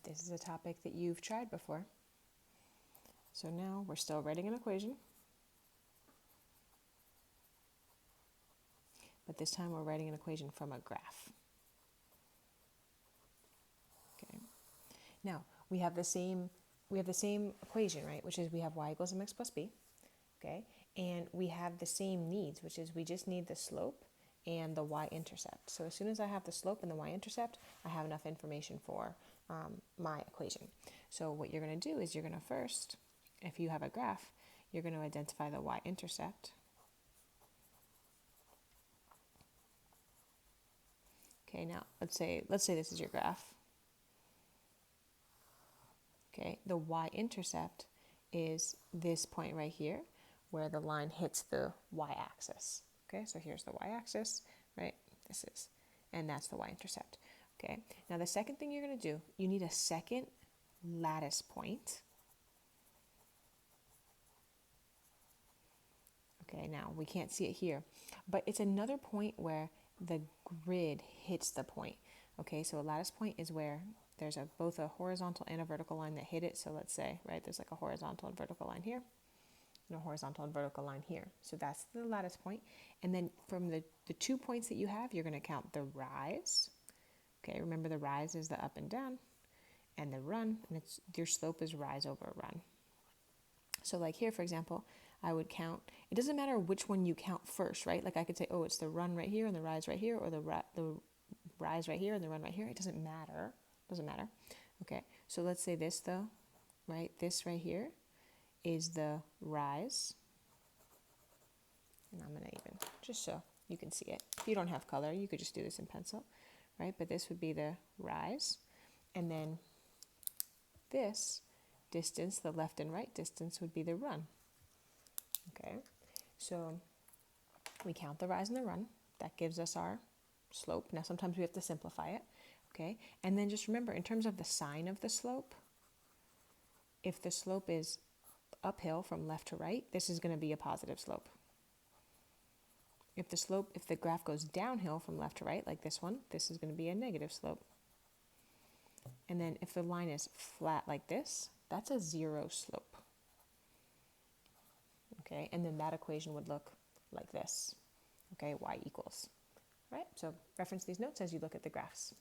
This is a topic that you've tried before. So now we're still writing an equation, but this time we're writing an equation from a graph. Okay. Now we have the same equation, right? Which is we have y equals mx plus b. Okay, and we have the same needs, which is we just need the slope and the y-intercept. So as soon as I have the slope and the y-intercept, I have enough information for my equation. So what you're going to do is you're going to first, if you have a graph, you're going to identify the y-intercept. Okay, now let's say this is your graph. Okay, the y-intercept is this point right here where the line hits the y-axis. Okay, so here's the y-axis, right? This is, and that's the y-intercept. Okay, now the second thing you're going to do, you need a second lattice point. Okay, now we can't see it here, but it's another point where the grid hits the point. Okay, so a lattice point is where there's both a horizontal and a vertical line that hit it. So let's say, right, there's like a horizontal and vertical line here, and a horizontal and vertical line here. So that's the lattice point. And then from the 2 points that you have, you're going to count the rise. Okay, remember the rise is the up and down, and the run, and it's your slope is rise over run. So like here, for example, I would count, it doesn't matter which one you count first, right? Like I could say, oh, it's the run right here and the rise right here, or the rise right here and the run right here. It doesn't matter. Okay, so let's say this though, right? This right here is the rise. And I'm going to even, just so you can see it. If you don't have color, you could just do this in pencil, right? But this would be the rise. And then this distance, the left and right distance, would be the run. Okay, so we count the rise and the run. That gives us our slope. Now sometimes we have to simplify it. Okay, and then just remember, in terms of the sign of the slope, if the slope is uphill from left to right, this is going to be a positive slope. If the graph goes downhill from left to right, like this one, this is going to be a negative slope. And then if the line is flat like this, that's a zero slope. Okay, and then that equation would look like this. Okay, y equals, right? So reference these notes as you look at the graphs.